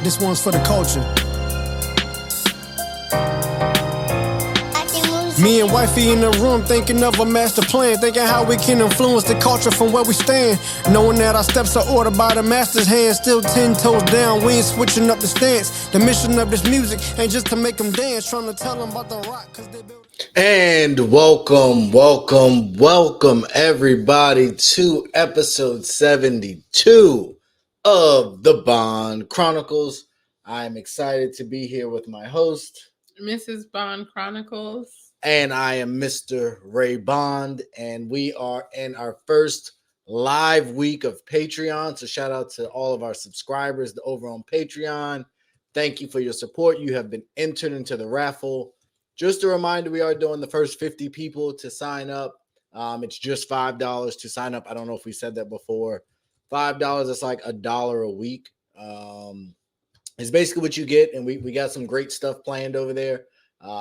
This one's for the culture. Me and wifey in the room thinking of a master plan, thinking how we can influence the culture from where we stand. Knowing that our steps are ordered by the master's hand, still 10 toes down, we ain't switching up the stance. The mission of this music ain't just to make them dance, trying to tell them about the rock, cause they built. And welcome everybody to episode 72 of the Bond Chronicles. I'm excited to be here with my host, Mrs. Bond Chronicles. And I am Mr. Ray Bond, and we are in our first live week of Patreon. So shout out to all of our subscribers over on Patreon. Thank you for your support. You have been entered into the raffle. Just a reminder, we are doing the first 50 people to sign up. It's just $5 to sign up. I don't know if we said that before. $5 is like $1 a week. It's basically what you get, and we got some great stuff planned over there.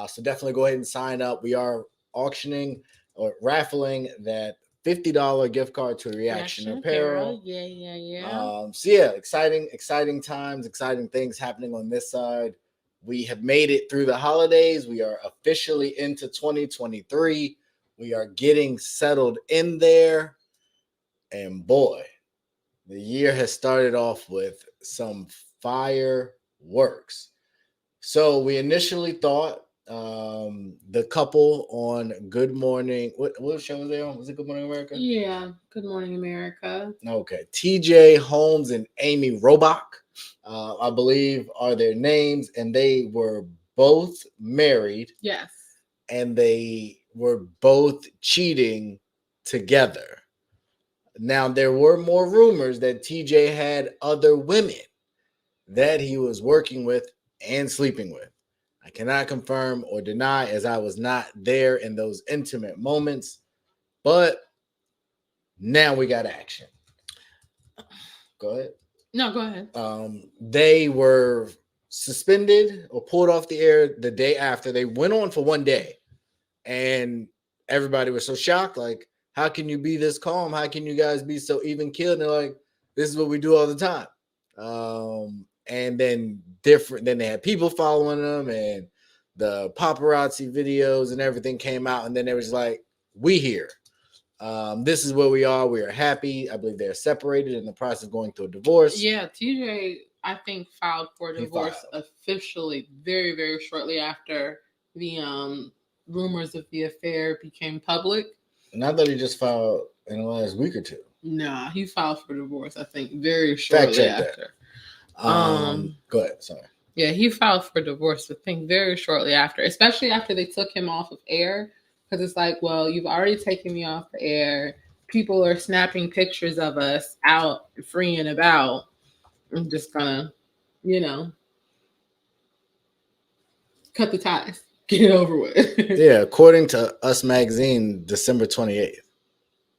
So definitely go ahead and sign up. We are auctioning or raffling that $50 gift card to Reaction Apparel. Yeah. So yeah, exciting times, exciting things happening on this side. We have made it through the holidays. We are officially into 2023. We are getting settled in there. And boy, the year has started off with some fireworks. So we initially thought the couple on Good Morning, what show was they on? Was it Good Morning America? Yeah, Good Morning America. Okay. TJ Holmes and Amy Robach, I believe, are their names, and they were both married. Yes. And they were both cheating together. Now, there were more rumors that TJ had other women that he was working with and sleeping with. I cannot confirm or deny, as I was not there in those intimate moments, but now we got action. Go ahead. No, go ahead. They were suspended or pulled off the air the day after. They went on for one day, and everybody was so shocked. Like, how can you be this calm? How can you guys be so even keeled? And they're like, this is what we do all the time. And then then they had people following them, and the paparazzi videos and everything came out. And then they was like, we here. This is where we are. We are happy. I believe they're separated in the process of going through a divorce. Yeah, TJ, I think, filed for divorce officially very, very shortly after the rumors of the affair became public. And I thought he just filed in the last week or two. Nah, he filed for divorce, I think, very shortly after. Go ahead. Sorry. Yeah, he filed for divorce, I think, very shortly after, especially after they took him off of air. Because it's like, well, you've already taken me off the air. People are snapping pictures of us out free and about. I'm just gonna, cut the ties, get it over with. Yeah, according to Us Magazine, December 28th.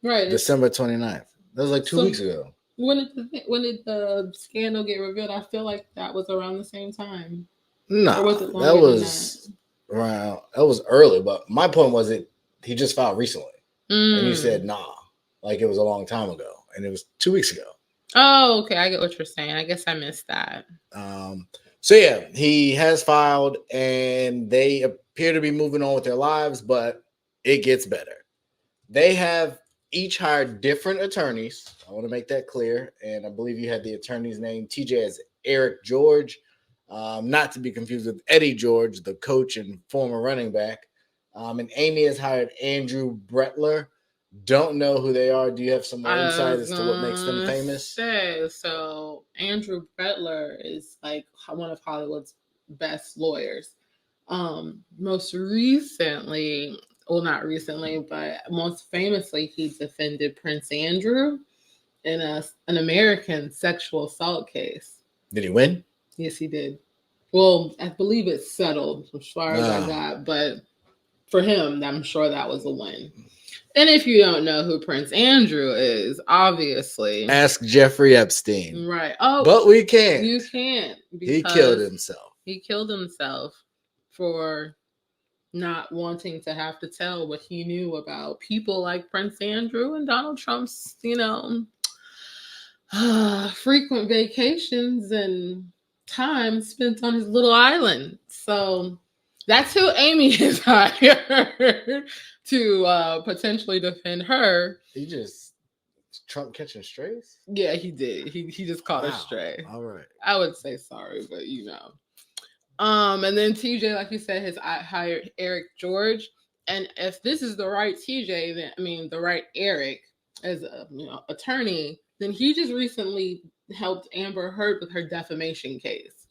Right. December 29th. That was like 2 weeks ago. When did the scandal get revealed? I feel like that was around the same time. No, that was early. But my point was he just filed recently, and you said nah, like it was a long time ago, and it was 2 weeks ago. Oh, okay, I get what you're saying. I guess I missed that. So yeah, he has filed, and they appear to be moving on with their lives, but it gets better. They have each hired different attorneys. I want to make that clear. And I believe you had the attorney's name. TJ as Eric George, not to be confused with Eddie George, the coach and former running back. And Amy has hired Andrew Bretler. Don't know who they are. Do you have some more insight as to what makes them famous? So Andrew Bretler is like one of Hollywood's best lawyers. Most recently, well, not recently, but most famously, he defended Prince Andrew in an American sexual assault case. Did he win? Yes, he did. Well, I believe it's settled as far as I got, but for him, I'm sure that was a win. And if you don't know who Prince Andrew is, obviously, ask Jeffrey Epstein. Right. Oh, but we can't. You can't. He killed himself. He killed himself for not wanting to have to tell what he knew about people like Prince Andrew and Donald Trump's, frequent vacations and time spent on his little island. So that's who Amy has hired to potentially defend her. He just Trump catching strays? Yeah, he did. He just caught a stray. All right. I would say sorry, but and then TJ, like you said, has hired Eric George. And if this is the right TJ, then the right Eric as a attorney, then he just recently helped Amber Heard with her defamation case.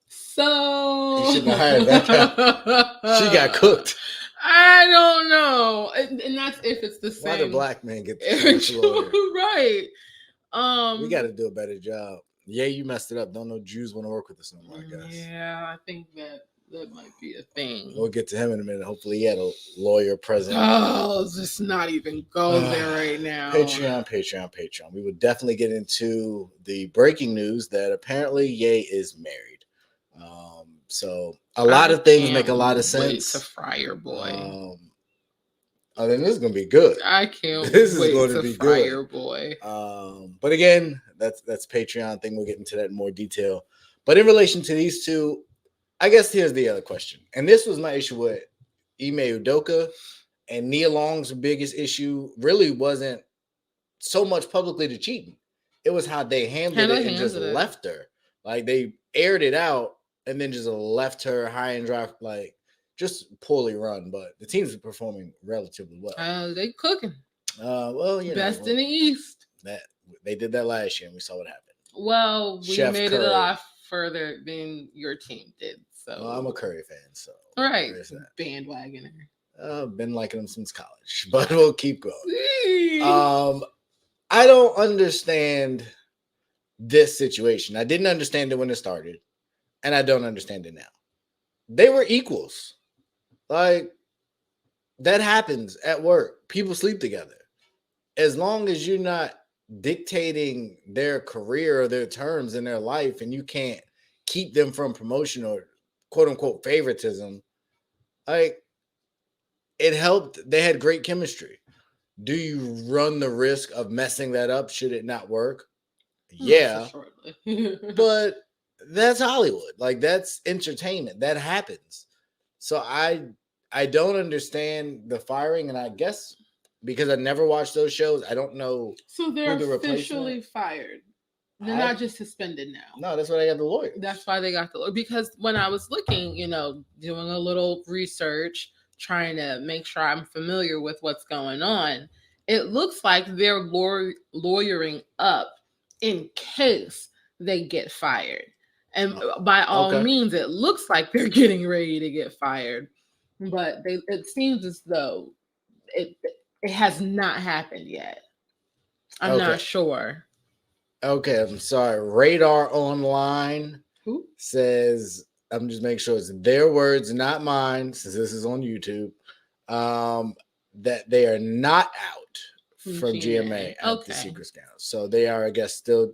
So he shouldn't have hired that guy. She got cooked. I don't know, and that's if it's the same. Why do black men get the lawyer? Right? We got to do a better job. Yeah, you messed it up. Don't know Jews want to work with us no more, I guess. Yeah, I think that might be a thing. We'll get to him in a minute. Hopefully he had a lawyer present. Oh, just not even go there right now. Patreon. We would definitely get into the breaking news that apparently Ye is married. So a lot of things make a lot of sense. To fry your boy. I think this is gonna be good. I can't this wait is going to be fry good. Your boy. But again, that's Patreon thing. We'll get into that in more detail. But in relation to these two, I guess here's the other question. And this was my issue with Ime Udoka and Nia Long's biggest issue really wasn't so much publicly the cheating. It was how they handled it and just left her. Like they aired it out and then just left her high and dry, like just poorly run. But the teams are performing relatively well. They cooking. Best in the East. That they did that last year and we saw what happened. Well, we Chef made Curry. it a lot further than your team did. So I'm a Curry fan, so right, bandwagoner. I've been liking him since college, but we'll keep going. I don't understand this situation. I didn't understand it when it started, and I don't understand it now. They were equals. Like, that happens at work. People sleep together. As long as you're not dictating their career or their terms in their life and you can't keep them from promotion or quote-unquote favoritism, like, it helped. They had great chemistry. Do you run the risk of messing that up should it not work? Yeah. But that's Hollywood. Like, that's entertainment. That happens. So I don't understand the firing, and I guess because I never watched those shows, I don't know. So they're officially fired. They're not just suspended now. No, that's why they got the lawyer. That's why they got the lawyer. Because when I was looking, doing a little research, trying to make sure I'm familiar with what's going on, it looks like they're lawyering up in case they get fired. And by all means, it looks like they're getting ready to get fired. But it seems as though it has not happened yet. I'm not sure. Okay, I'm sorry. Radar Online says, I'm just making sure it's their words, not mine, since this is on YouTube, that they are not out from GMA at the secret scandal. So they are, I guess, still.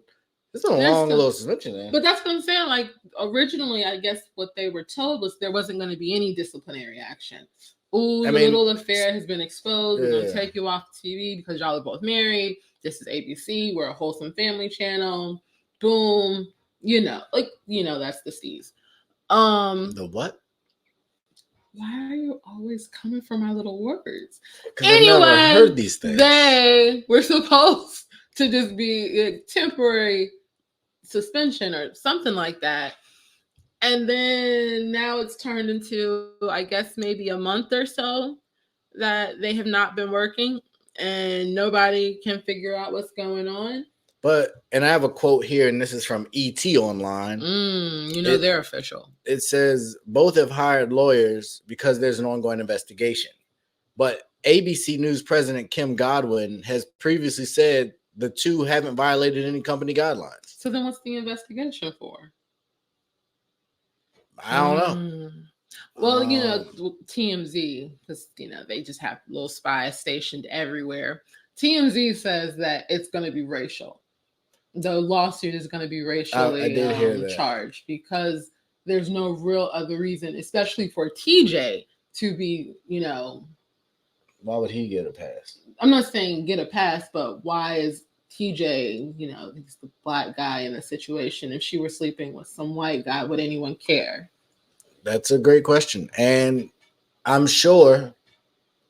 It's a long little suspension, man. But that's what I'm saying. Like, originally, I guess what they were told was there wasn't going to be any disciplinary action. Ooh, the little affair has been exposed. We're going to take you off TV because y'all are both married. This is ABC. We're a wholesome family channel. Boom. That's the C's. The what? Why are you always coming for my little words? Anyway, I've never heard these things. They were supposed to just be a temporary suspension or something like that. And then now it's turned into, I guess, maybe a month or so that they have not been working and nobody can figure out what's going on. And I have a quote here, and this is from ET Online. They're official. It says, both have hired lawyers because there's an ongoing investigation. But ABC News President Kim Godwin has previously said the two haven't violated any company guidelines. So then what's the investigation for? I don't know. Well, TMZ, because, they just have little spies stationed everywhere. TMZ says that it's going to be racial. The lawsuit is going to be racially charged because there's no real other reason, especially for TJ to be, Why would he get a pass? I'm not saying get a pass, but why is TJ, you know, he's the black guy in the situation. If she were sleeping with some white guy, would anyone care? That's a great question. And I'm sure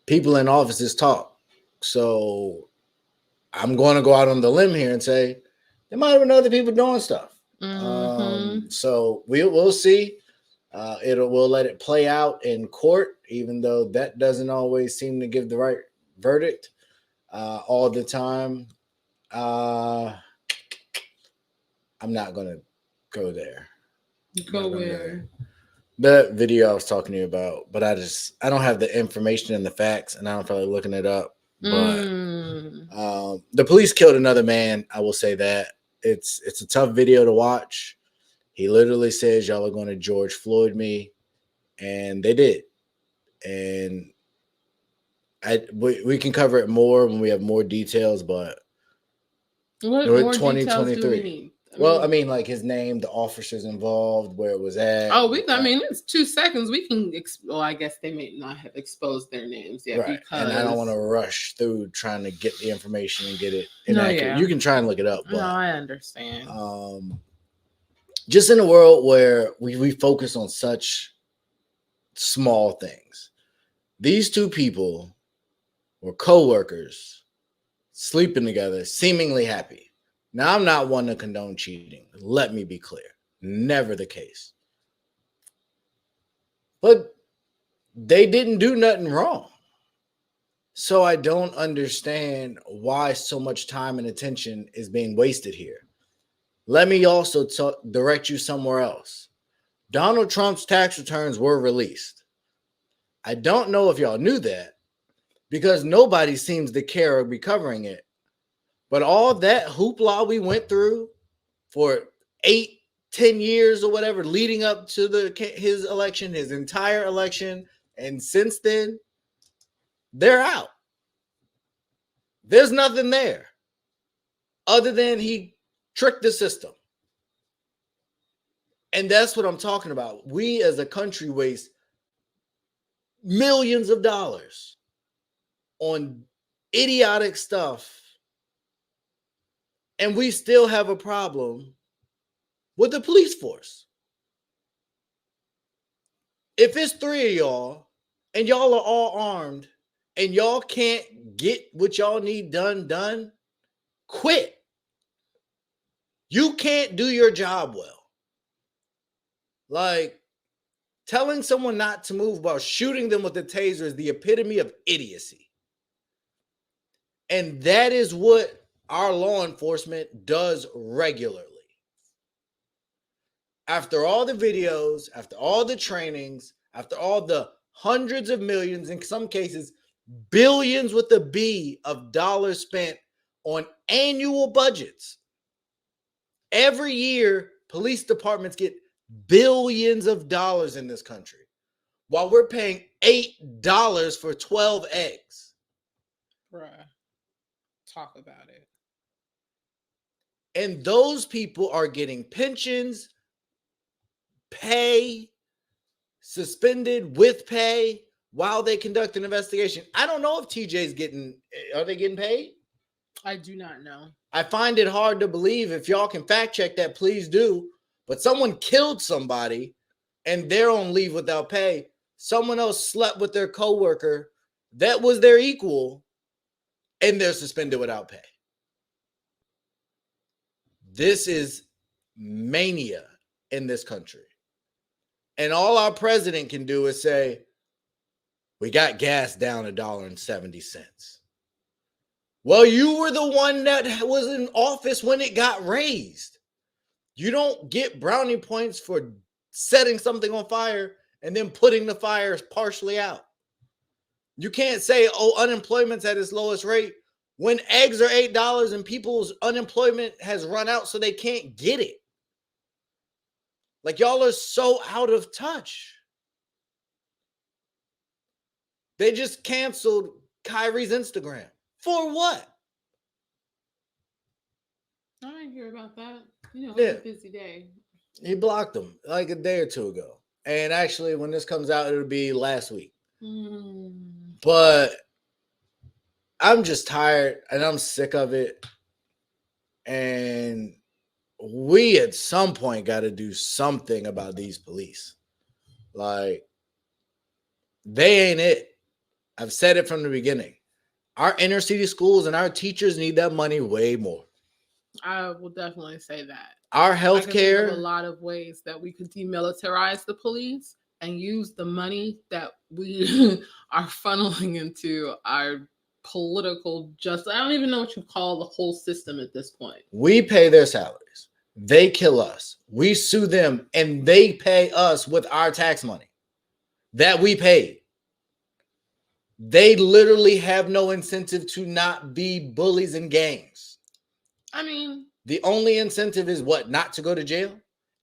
people in offices talk. So I'm going to go out on the limb here and say there might have been other people doing stuff. So we'll see. We'll let it play out in court, even though that doesn't always seem to give the right verdict all the time. I'm not going to go there. Go where? The video I was talking to you about, but I don't have the information and the facts, and I don't feel like looking it up. But the police killed another man. I will say that it's a tough video to watch. He literally says, "Y'all are going to George Floyd me," and they did. And we can cover it more when we have more details. But what more details do we need? I mean, like his name, the officers involved, where it was at. Oh, I mean, it's 2 seconds. We can. I guess they may not have exposed their names yet, right? Because and I don't want to rush through trying to get the information and get it inaccurate. Yeah. You can try and look it up. But, no, I understand. Just in a world where we focus on such small things, these two people were co-workers sleeping together, seemingly happy. Now, I'm not one to condone cheating. Let me be clear. Never the case. But they didn't do nothing wrong. So I don't understand why so much time and attention is being wasted here. Let me also direct you somewhere else. Donald Trump's tax returns were released. I don't know if y'all knew that because nobody seems to care or be covering it. But all that hoopla we went through for 8-10 years or whatever, leading up to his election, his entire election, and since then, they're out. There's nothing there other than he tricked the system. And that's what I'm talking about. We as a country waste millions of dollars on idiotic stuff. And we still have a problem with the police force. If it's 3 of y'all and y'all are all armed and y'all can't get what y'all need done, quit. You can't do your job well. Like telling someone not to move while shooting them with a taser is the epitome of idiocy. And that is what our law enforcement does regularly. After all the videos, after all the trainings, after all the hundreds of millions, in some cases, billions with a B of dollars spent on annual budgets. Every year, police departments get billions of dollars in this country, while we're paying $8 for 12 eggs. Bruh, talk about it. And those people are getting pensions, pay, suspended with pay while they conduct an investigation. I don't know if TJ's are they getting paid? I do not know. I find it hard to believe. If y'all can fact check that, please do. But someone killed somebody and they're on leave without pay. Someone else slept with their coworker that was their equal and they're suspended without pay. This is mania in this country. And all our president can do is say, we got gas down $1.70. Well, you were the one that was in office when it got raised. You don't get brownie points for setting something on fire and then putting the fires partially out. You can't say, oh, unemployment's at its lowest rate when eggs are $8 and people's unemployment has run out so they can't get it. Like, y'all are so out of touch. They just canceled Kyrie's Instagram. For what? I didn't hear about that. You know, it was a busy day. He blocked them like a day or two ago. And actually, when this comes out, it'll be last week. But I'm just tired and I'm sick of it. And we at some point got to do something about these police. Like, they ain't it. I've said it from the beginning. Our inner city schools and our teachers need that money way more. I will definitely say that. Our I can think healthcare, of a lot of ways that we could demilitarize the police and use the money that we are funneling into our political justice. I don't even know what you call the whole system at this point. we pay their salaries. They kill us. We sue them, and they pay us with our tax money that we paid. They literally have no incentive to not be bullies and gangs. I mean, The only incentive is what? Not to go to jail?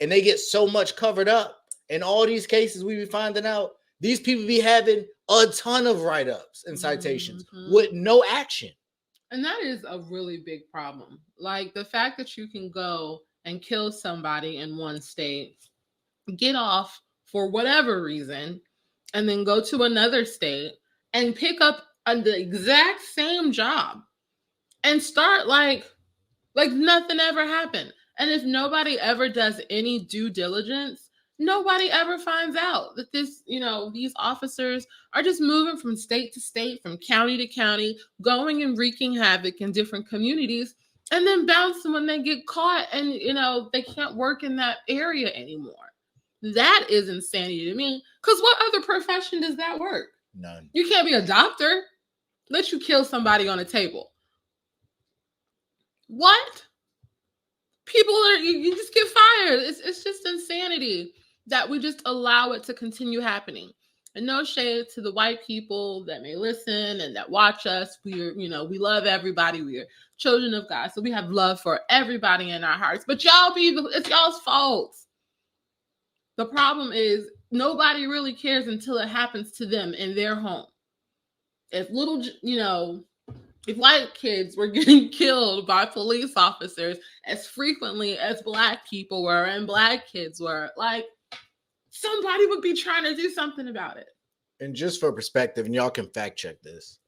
And they get so much covered up. In all these cases we be finding out, these people be having a ton of write-ups and citations with no action. and that is a really big problem. Like the fact that you can go and kill somebody in one state, get off for whatever reason, and then go to another state and pick up the exact same job and start like nothing ever happened. And if nobody ever does any due diligence, nobody ever finds out that these officers are just moving from state to state, from county to county, going and wreaking havoc in different communities, and then bouncing when they get caught and, they can't work in that area anymore. That is insanity to me. Because what other profession does that work? None. You can't be a doctor. Let you kill somebody on a table. What? People you just get fired. It's just insanity that we just allow it to continue happening. And no shade to the white people that may listen and that watch us. We love everybody. We are children of God. So we have love for everybody in our hearts. But it's y'all's fault. The problem is nobody really cares until it happens to them in their home. If if white kids were getting killed by police officers as frequently as black people were and black kids were, like, somebody would be trying to do something about it. And just for perspective, and y'all can fact check this,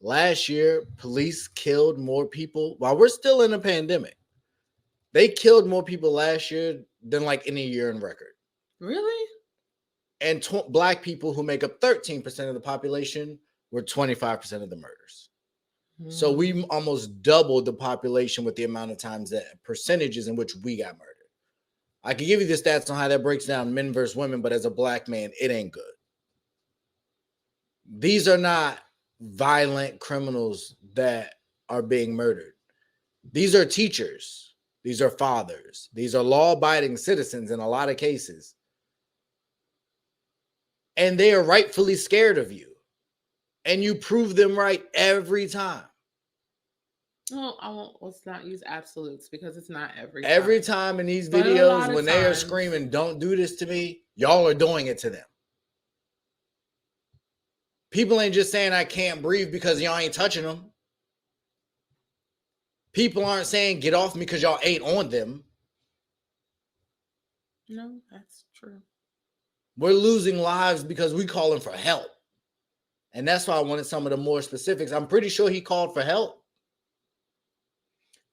last year, police killed more people while we're still in a pandemic. They killed more people last year than like any year in record. Really? And black people, who make up 13% of the population, were 25% of the murders. So we almost doubled the population with the amount of times that percentages in which we got murdered. I can give you the stats on how that breaks down men versus women, but as a black man, it ain't good. These are not violent criminals that are being murdered. These are teachers. These are fathers. These are law-abiding citizens in a lot of cases. And they are rightfully scared of you. And you prove them right every time. Well, let's not use absolutes because it's not every time. Every time in these videos when they are screaming, "Don't do this to me," y'all are doing it to them. People ain't just saying I can't breathe because y'all ain't touching them. People aren't saying get off me because y'all ain't on them. No, that's true. We're losing lives because we calling for help. And that's why I wanted some of the more specifics. I'm pretty sure he called for help.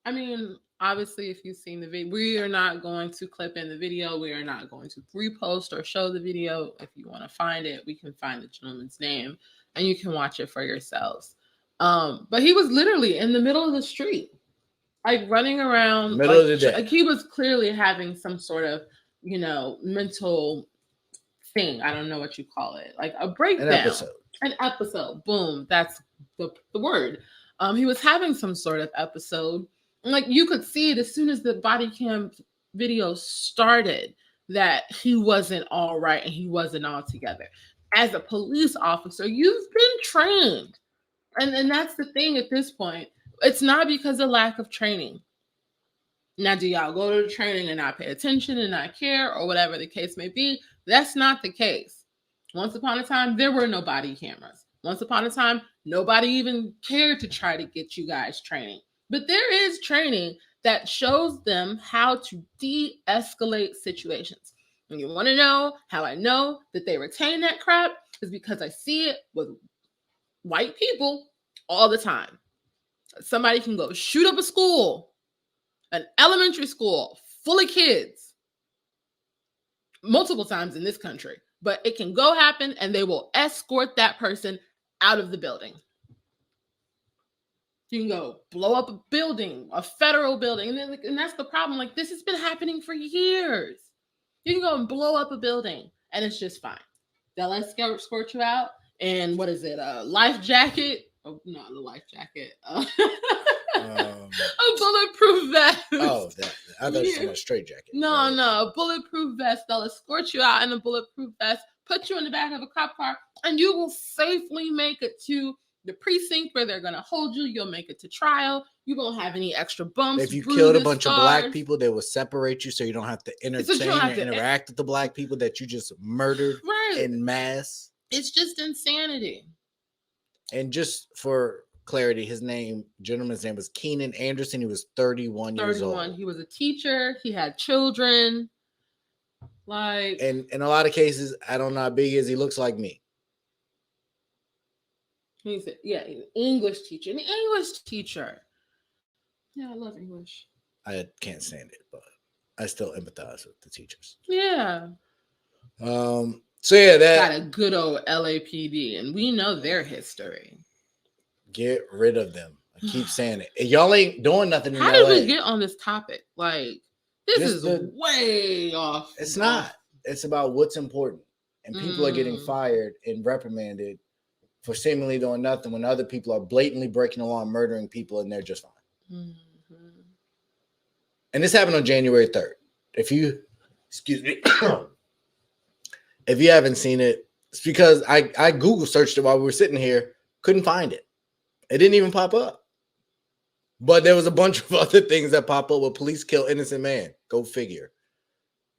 I mean, obviously, if you've seen the video, we are not going to clip in the video. We are not going to repost or show the video. If you want to find it, we can find the gentleman's name and you can watch it for yourselves. But he was literally in the middle of the street, like running around. Middle of the day. Like he was clearly having some sort of, mental thing. I don't know what you call it. Like a breakdown. An episode. Boom. That's the word. He was having some sort of episode. Like you could see it as soon as the body cam video started that he wasn't all right and he wasn't all together. As a police officer, you've been trained. And that's the thing at this point. It's not because of lack of training. Now, do y'all go to the training and not pay attention and not care or whatever the case may be? That's not the case. Once upon a time, there were no body cameras. Once upon a time, nobody even cared to try to get you guys training. But there is training that shows them how to de-escalate situations. And you want to know how I know that they retain that crap is because I see it with white people all the time. Somebody can go shoot up a school An elementary school full of kids multiple times in this country, but it can go happen and they will escort that person out of the building. You can go blow up a building, a federal building, and that's the problem. Like, this has been happening for years. You can go and blow up a building and it's just fine. They'll escort you out, and what is it? A life jacket? Oh, not a life jacket. A bulletproof vest. Oh, I thought it was a straight jacket. No, a bulletproof vest. They'll escort you out in a bulletproof vest, put you in the back of a cop car, and you will safely make it to the precinct where they're going to hold you. You'll make it to trial. You won't have any extra bumps. If you killed a bunch of black people, they will separate you so you don't have to entertain or interact with the black people that you just murdered en masse. It's just insanity. And just for clarity, gentleman's name was Keenan Anderson. He was 31 years old. He was a teacher. He had children. Like, and in a lot of cases, I don't know how big he is. He looks like me. He's an English teacher. An English teacher. Yeah, I love English. I can't stand it, but I still empathize with the teachers. Yeah. So yeah, that got a good old LAPD, and we know their history. Get rid of them. I keep saying it. Y'all ain't doing nothing in How LA. did we get on this topic? Like, this is way off. It's not. It's about what's important. And people are getting fired and reprimanded for seemingly doing nothing when other people are blatantly breaking the law and murdering people, and they're just fine. Mm-hmm. And this happened on January 3rd. If you haven't seen it, it's because I Google searched it while we were sitting here, couldn't find it. It didn't even pop up. But there was a bunch of other things that pop up where police kill innocent man. Go figure.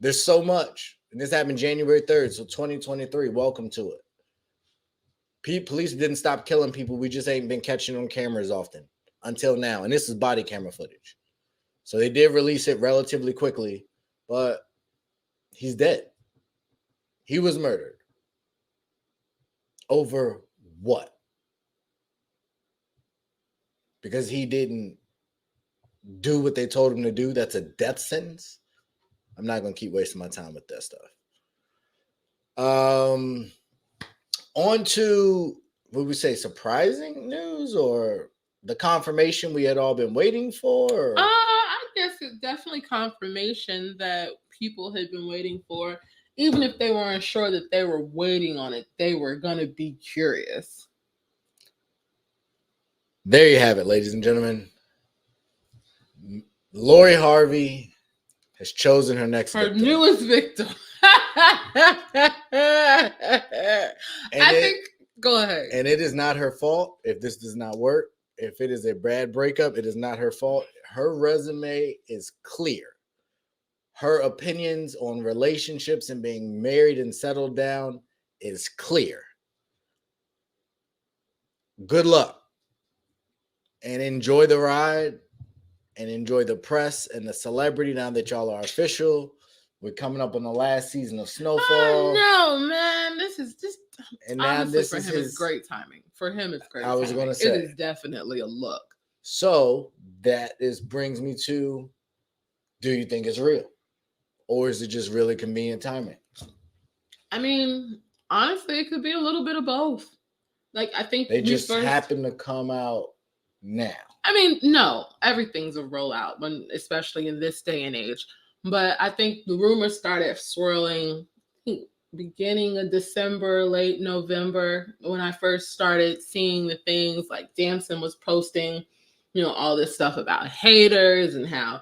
There's so much. And this happened January 3rd, so 2023. Welcome to it. Police didn't stop killing people. We just ain't been catching on cameras often until now. And this is body camera footage. So they did release it relatively quickly, but he's dead. He was murdered. Over what? Because he didn't do what they told him to do. That's a death sentence. I'm not going to keep wasting my time with that stuff. On to, what would we say, surprising news or the confirmation we had all been waiting for? I guess it's definitely confirmation that people had been waiting for. Even if they weren't sure that they were waiting on it, they were going to be curious. There you have it, ladies and gentlemen. Lori Harvey has chosen her next victim. Newest victim. Go ahead. And it is not her fault if this does not work. If it is a bad breakup, it is not her fault. Her resume is clear. Her opinions on relationships and being married and settled down is clear. Good luck. And enjoy the ride. And enjoy the press and the celebrity now that y'all are official. We're coming up on the last season of Snowfall. Oh, no, man. This is just... And now this for is him, it's great timing. For him, it's great timing. I was going to say. It is definitely a look. So that brings me to, do you think it's real? Or is it just really convenient timing? I mean, honestly, it could be a little bit of both. Like, I think they just happen to come out now. I mean, no, everything's a rollout, especially in this day and age. But I think the rumors started swirling beginning of December, late November, when I first started seeing the things like Damson was posting, all this stuff about haters and how,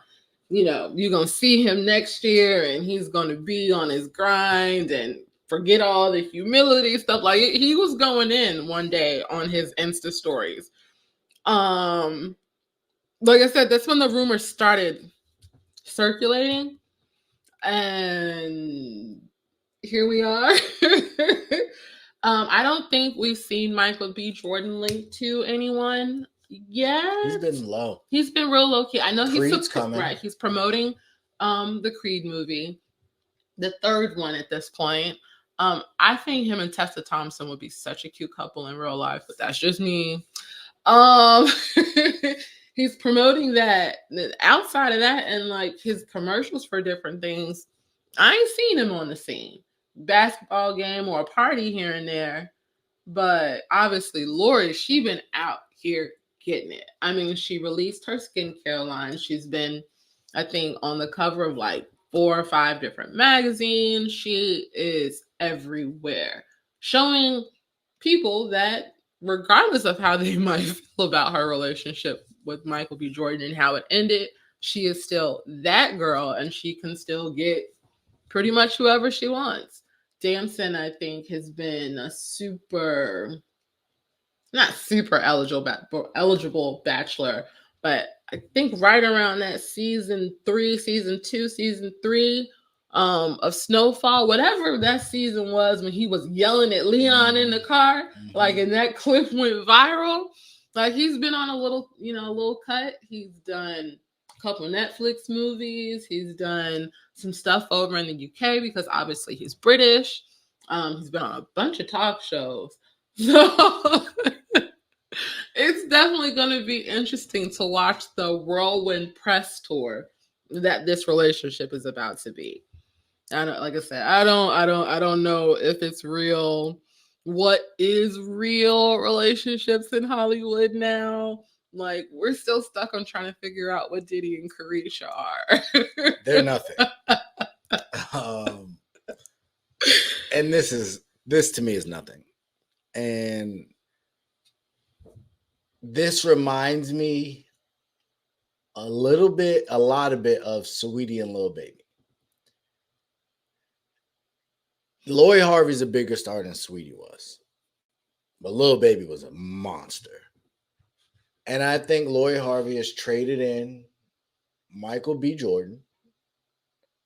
you're going to see him next year and he's going to be on his grind and forget all the humility stuff. Like, he was going in one day on his Insta stories. Like I said, that's when the rumors started circulating. And here we are. I don't think we've seen Michael B. Jordan linked to anyone yet. He's been low. He's been real low key. I know Creed's coming. Right. He's promoting the Creed movie, the third one at this point. I think him and Tessa Thompson would be such a cute couple in real life, but that's just me. he's promoting that. Outside of that, and like his commercials for different things, I ain't seen him on the scene. Basketball game or a party here and there. But obviously, Lori, she been out here getting it. I mean, she released her skincare line. She's been, I think, on the cover of like 4 or 5 different magazines. She is everywhere, showing people that regardless of how they might feel about her relationship with Michael B. Jordan and how it ended, she is still that girl and she can still get pretty much whoever she wants. Damson, I think, has been a not super eligible bachelor, but I think right around that season 3 of Snowfall, whatever that season was when he was yelling at Leon in the car, like, and that clip went viral. Like, he's been on a little cut. He's done a couple Netflix movies. He's done some stuff over in the UK because obviously he's British. He's been on a bunch of talk shows. So it's definitely going to be interesting to watch the whirlwind press tour that this relationship is about to be. Like I said, I don't know if it's real. What is real relationships in Hollywood now? Like, we're still stuck on trying to figure out what Diddy and Carisha are. They're nothing. And this to me is nothing. And this reminds me a lot of Saweetie and Lil Baby. Lori Harvey's a bigger star than Saweetie was. But Lil Baby was a monster. And I think Lori Harvey has traded in Michael B. Jordan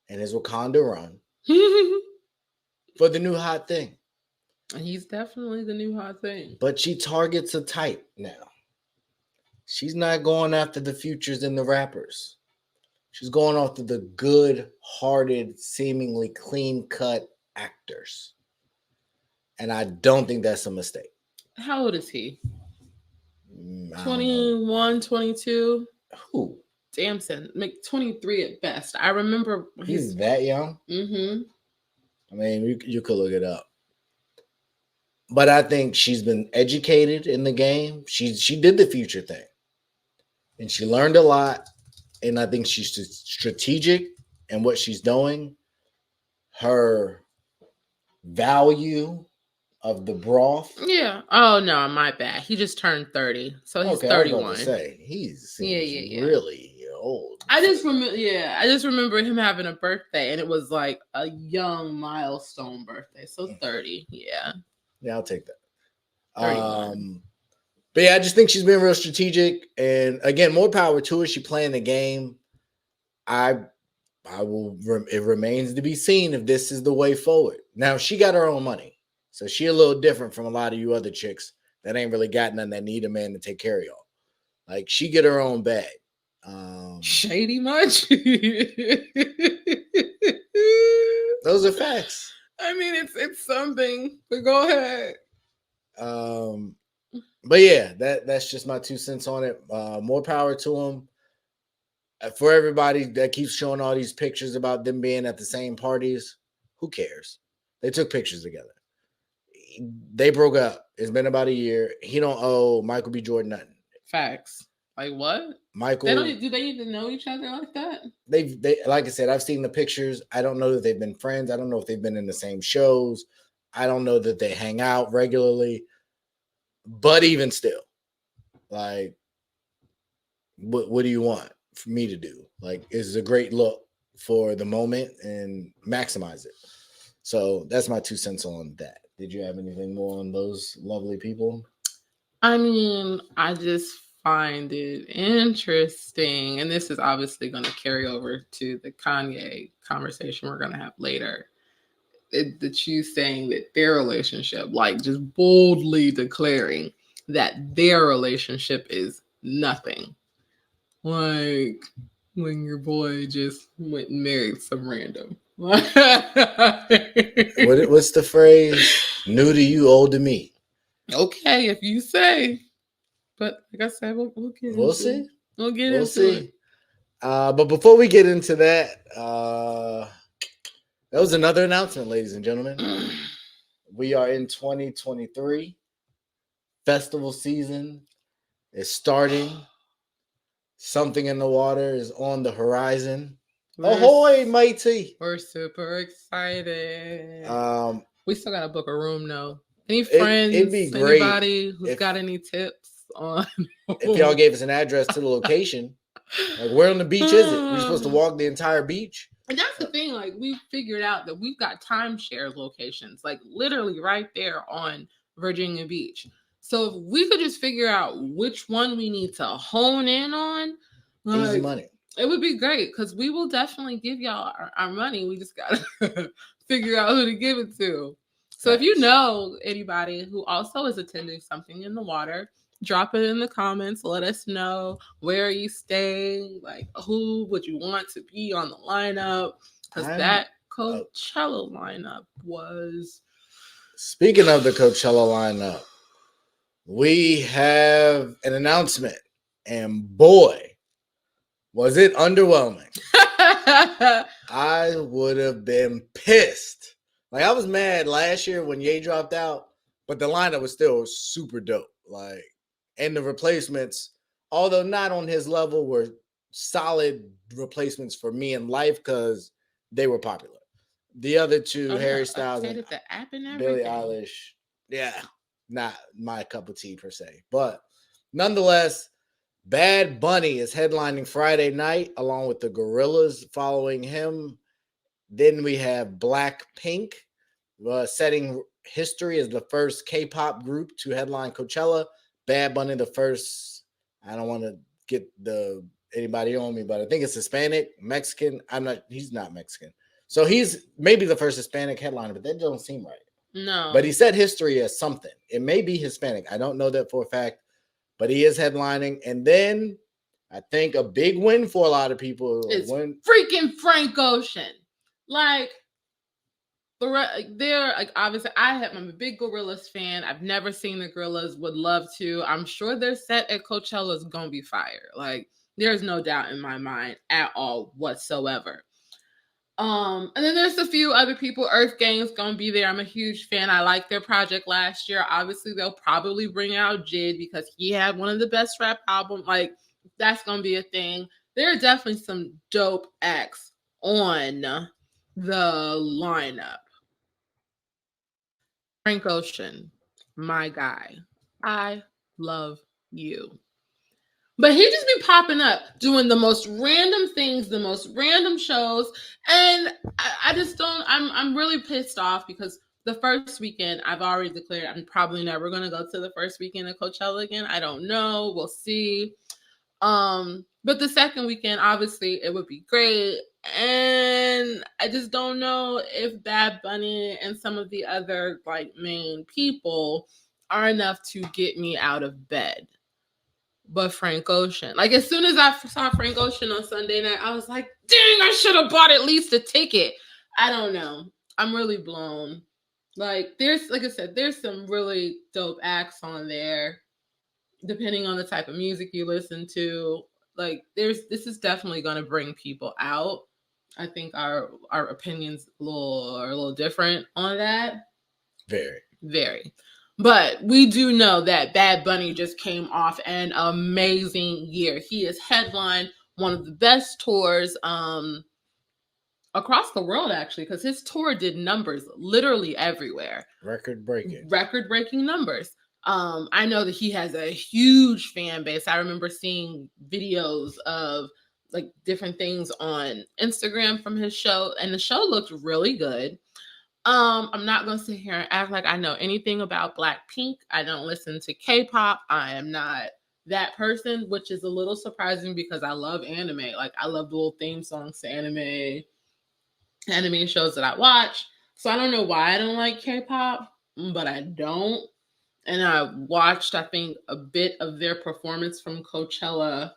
and his Wakanda run for the new hot thing. He's definitely the new hot thing. But she targets a type now. She's not going after the Futures and the rappers. She's going after the good-hearted, seemingly clean-cut actors. And I don't think that's a mistake. How old is he? 21, 22? Who? Damson. 23 at best. I remember he's that young? Mm-hmm. I mean, you could look it up. But I think she's been educated in the game. She did the Future thing. And she learned a lot. And I think she's strategic in what she's doing. Her value of the broth. Yeah. Oh, no, my bad. He just turned 30. So he's 31. I was about to say, he's really old. I just remember him having a birthday, and it was like a young milestone birthday. So 30. Yeah. Yeah, I'll take that. 31. But yeah, I just think she's been real strategic. And again, more power to her. She playing the game. It remains to be seen if this is the way forward. Now, she got her own money. So she a little different from a lot of you other chicks that ain't really got none that need a man to take care of y'all. Like, she get her own bag. Shady much? Those are facts. I mean, it's something, but go ahead. But yeah, that's just my 2 cents on it. More power to them. For everybody that keeps showing all these pictures about them being at the same parties, who cares? They took pictures together. They broke up. It's been about a year. He don't owe Michael B. Jordan nothing. Facts. Like what? Michael. Do they even know each other like that? They like I said, I've seen the pictures. I don't know that they've been friends. I don't know if they've been in the same shows. I don't know that they hang out regularly. But even still, like, what do you want for me to do? Like, it's a great look for the moment and maximize it. So that's my 2 cents on that. Did you have anything more on those lovely people? I mean, I just find it interesting, and this is obviously going to carry over to the Kanye conversation we're going to have later. That you saying that their relationship, like just boldly declaring that their relationship is nothing. Like when your boy just went and married some random. What's the phrase? New to you, old to me. Okay, if you say. But like I said, we'll see. We'll get We'll into see. it. But before we get into that, that was another announcement, ladies and gentlemen. We are in 2023. Festival season is starting. Something in the water is on the horizon. Ahoy, matey! We're super excited. We still gotta book a room though. Any It'd friends? be great Anybody who's got any tips on? If y'all gave us an address to the location, like where on the beach is it? We're supposed to walk the entire beach. And that's the thing. Like we figured out that we've got timeshare locations, like literally right there on Virginia Beach. So if we could just figure out which one we need to hone in on, Easy money. It would be great because we will definitely give y'all our money. We just gotta figure out who to give it to. So if you know anybody who also is attending something in the water, drop it in the comments. Let us know where are you staying, like who would you want to be on the lineup? Because that Coachella lineup was. Speaking of the Coachella lineup, we have an announcement, and boy, was it underwhelming. I would have been pissed. Like, I was mad last year when Ye dropped out, but the lineup was still super dope. Like, and the replacements, although not on his level, were solid replacements for me in life because they were popular. The other two, Harry Styles and Billie Eilish, yeah, not my cup of tea per se. But nonetheless, Bad Bunny is headlining Friday night along with the Gorillas following him. Then we have Blackpink setting history as the first K-pop group to headline Coachella. Bad Bunny, the first, I don't want to get anybody on me, but I think it's Hispanic, Mexican. He's not Mexican. So he's maybe the first Hispanic headliner, but that doesn't seem right. No. But he said history as something. It may be Hispanic. I don't know that for a fact, but he is headlining. And then I think a big win for a lot of people is freaking Frank Ocean. Like, they're like, obviously, I'm a big Gorillaz fan. I've never seen the Gorillaz, would love to. I'm sure their set at Coachella is gonna be fire. Like, there's no doubt in my mind at all whatsoever. And then there's a few other people. Earth Gang's gonna be there. I'm a huge fan. I liked their project last year. Obviously, they'll probably bring out Jid because he had one of the best rap albums. Like, that's gonna be a thing. There are definitely some dope acts on the lineup. Frank Ocean, my guy. I love you. But he just be popping up, doing the most random things, the most random shows. And I just don't, I'm really pissed off because the first weekend, I've already declared I'm probably never going to go to the first weekend of Coachella again. I don't know. We'll see. But the second weekend, obviously, it would be great. And I just don't know if Bad Bunny and some of the other like main people are enough to get me out of bed. But Frank Ocean, like as soon as I saw Frank Ocean on Sunday night, I was like, dang, I should have bought at least a ticket. I don't know. I'm really blown. Like like I said, there's some really dope acts on there, depending on the type of music you listen to. Like this is definitely going to bring people out. I think our opinions are a little different on that. Very. But we do know that Bad Bunny just came off an amazing year. He has headlined one of the best tours across the world, actually, because his tour did numbers literally everywhere. Record-breaking numbers. I know that he has a huge fan base. I remember seeing videos of like different things on Instagram from his show, and the show looked really good. I'm not gonna sit here and act like I know anything about Blackpink. I don't listen to K-pop. I am not that person, which is a little surprising because I love anime. Like I love the little theme songs to anime shows that I watch. So I don't know why I don't like K-pop, but I don't. And I watched, I think, a bit of their performance from Coachella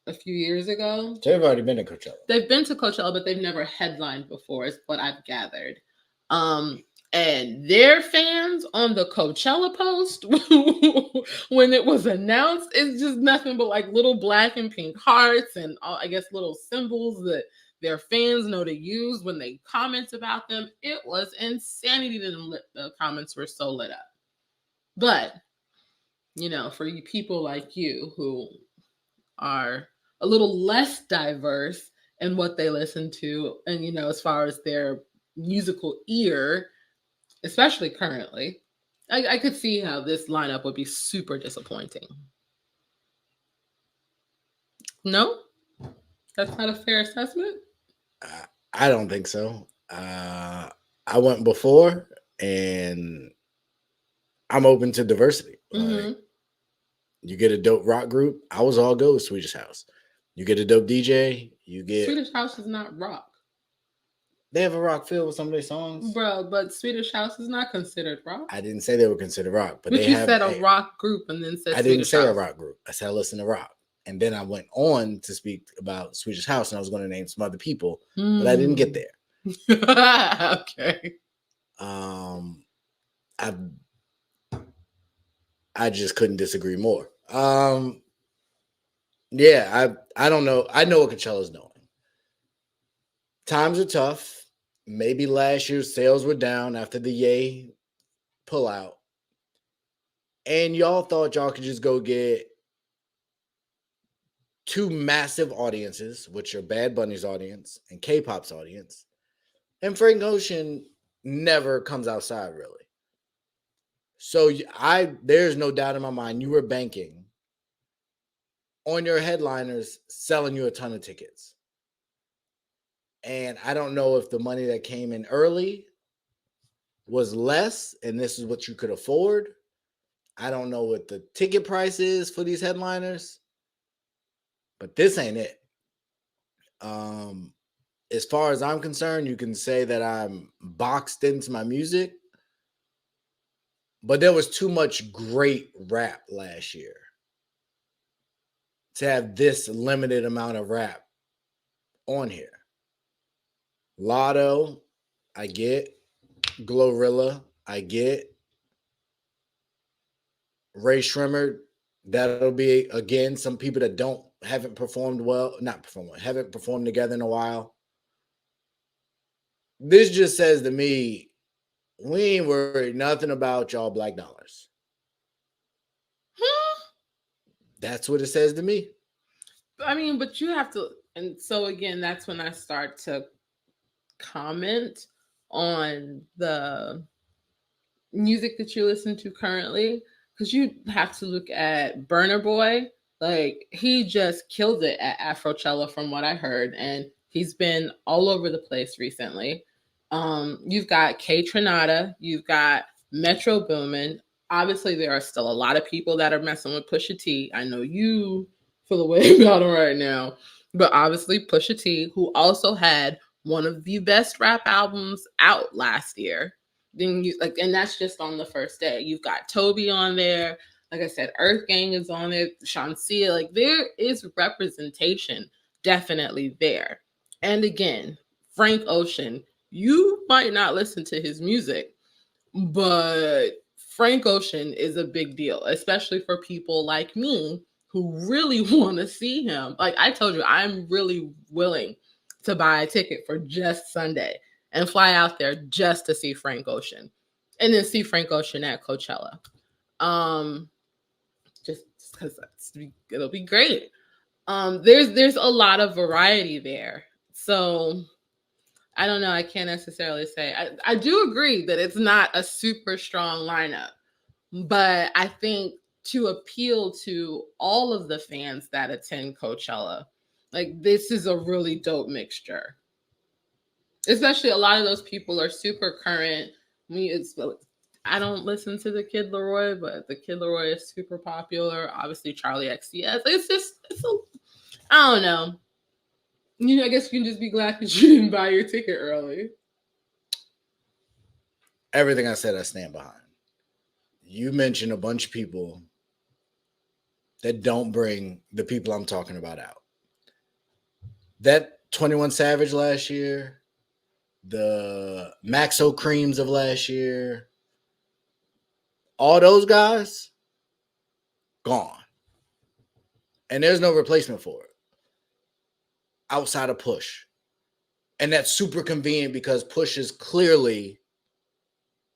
a few years ago. They've already been to Coachella. They've been to Coachella, but they've never headlined before, is what I've gathered. And their fans on the Coachella post when it was announced, it's just nothing but like little black and pink hearts and I guess little symbols that their fans know to use when they comment about them. It was insanity. The comments were so lit up. But, for you people like you who are a little less diverse in what they listen to, and, as far as their musical ear, especially currently, I could see how this lineup would be super disappointing. No? That's not a fair assessment? I don't think so. I went before, and I'm open to diversity. Mm-hmm. Like, you get a dope rock group, I was all go with Swedish House. You get a dope DJ, you get... Swedish House is not rock. They have a rock feel with some of their songs. Bro, but Swedish House is not considered rock. I didn't say they were considered rock, but you said a rock group and then said I didn't Swedish say House. a rock group. I said I listen to rock. And then I went on to speak about Swedish House, and I was going to name some other people, but I didn't get there. Okay. I just couldn't disagree more. Yeah, I don't know. I know what Coachella's doing. Times are tough. Maybe last year's sales were down after the Ye pullout. And y'all thought y'all could just go get two massive audiences, which are Bad Bunny's audience and K-pop's audience. And Frank Ocean never comes outside, really. So there's no doubt in my mind you were banking on your headliners selling you a ton of tickets. And I don't know if the money that came in early was less and this is what you could afford. I don't know what the ticket price is for these headliners, but this ain't it. As far as I'm concerned, you can say that I'm boxed into my music, but there was too much great rap last year to have this limited amount of rap on here. Lotto, I get. Glorilla, I get. Ray Shrimmer, that'll be, again, some people that haven't performed together in a while. This just says to me, we ain't worried nothing about y'all black dollars. That's what it says to me. I mean, but you have to, and so again, that's when I start to comment on the music that you listen to currently, because you have to look at Burna Boy. Like, he just killed it at Afrochella from what I heard, and he's been all over the place recently. You've got K Trinata, you've got Metro Boomin. Obviously, there are still a lot of people that are messing with Pusha T. I know you feel the way about him right now, but obviously Pusha T, who also had one of the best rap albums out last year. Then and that's just on the first day. You've got Toby on there. Like I said, Earth Gang is on there. Shansia, like, there is representation definitely there. And again, Frank Ocean, you might not listen to his music, but Frank Ocean is a big deal, especially for people like me who really want to see him. Like I told you, I'm really willing to buy a ticket for just Sunday and fly out there just to see Frank Ocean, and then see Frank Ocean at Coachella. Just because it'll be great. There's a lot of variety there. So I don't know. I can't necessarily say. I do agree that it's not a super strong lineup, but I think to appeal to all of the fans that attend Coachella, like, this is a really dope mixture. Especially a lot of those people are super current. I don't listen to the Kid Leroy, but the Kid Leroy is super popular. Obviously, Charlie XCX. I don't know. I guess you can just be glad that you didn't buy your ticket early. Everything I said, I stand behind. You mentioned a bunch of people that don't bring the people I'm talking about out. That 21 Savage last year, the Maxo Creams of last year, all those guys gone. And there's no replacement for it outside of Push. And that's super convenient because Push is clearly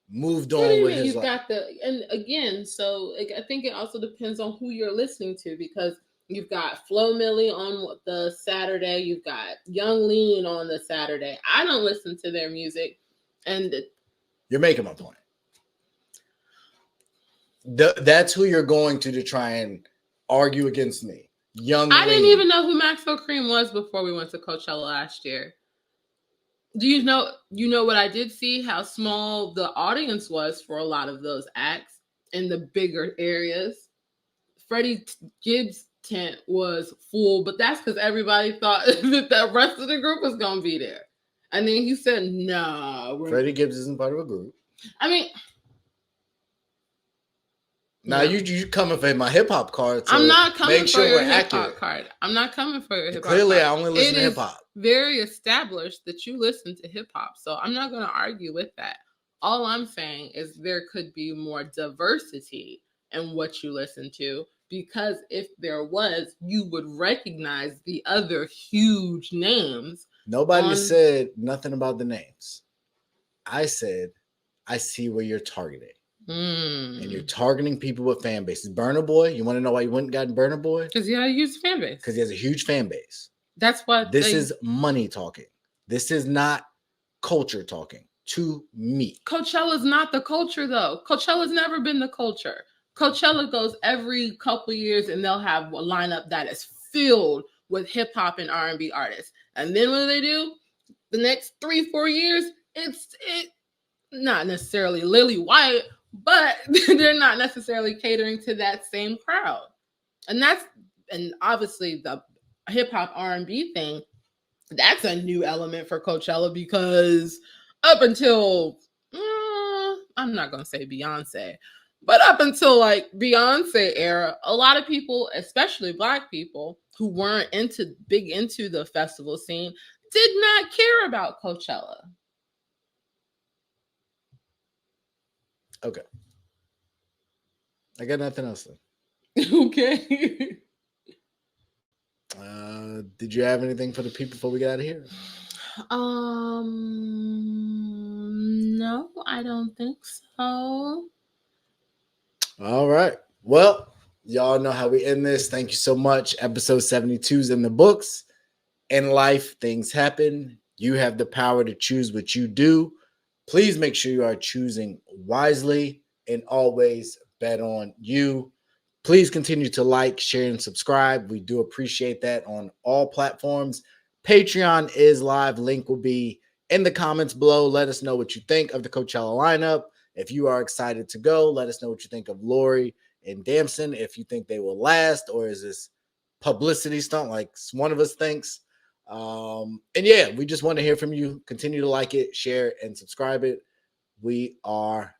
moved on with his You've life. got and again, so I think it also depends on who you're listening to, because you've got Flo Milli on the Saturday, you've got Young Lean on the Saturday. I don't listen to their music, and you're making my point. That's who you're going to try and argue against me. Young I didn't Lean. even know who Maxwell Cream was before we went to Coachella last year. Do you know what I did see? How small the audience was for a lot of those acts in the bigger areas. Freddie Gibbs' tent was full, but that's because everybody thought that the rest of the group was going to be there. And then he said, "Nah." Freddie Gibbs isn't part of a group. I mean, now you coming for my hip hop card? I'm not coming make for sure your we're hip accurate. hop card. I'm not coming for your hip hop. Clearly, card. I only listen to hip hop. Very established that you listen to hip hop, so I'm not going to argue with that. All I'm saying is there could be more diversity in what you listen to, because if there was, you would recognize the other huge names. Nobody said nothing about the names. I said, I see where you're targeting. And you're targeting people with fan bases. Burna Boy, you want to know why you went and got Burna Boy? Because he had a huge fan base. Because he has a huge fan base. That's what this is money talking. This is not culture talking to me. Coachella's not the culture, though. Coachella's never been the culture. Coachella goes every couple years, and they'll have a lineup that is filled with hip hop and R&B artists. And then what do? The next 3-4 years, it's not necessarily Lily White, but they're not necessarily catering to that same crowd. And obviously the hip hop R&B thing, that's a new element for Coachella, because up until I'm not going to say Beyonce, but up until like Beyonce era, a lot of people, especially Black people who weren't big into the festival scene, did not care about Coachella. Okay. I got nothing else then. Okay. Did you have anything for the people before we get out of here? No, I don't think so. All right. Well, y'all know how we end this. Thank you so much. Episode 72 is in the books. In life, things happen. You have the power to choose what you do. Please make sure you are choosing wisely, and always bet on you. Please continue to like, share, and subscribe. We do appreciate that on all platforms. Patreon is live. Link will be in the comments below. Let us know what you think of the Coachella lineup. If you are excited to go, let us know what you think of Lori and Damson. If you think they will last, or is this publicity stunt like one of us thinks? And yeah, we just want to hear from you. Continue to like it, share it, and subscribe it. We are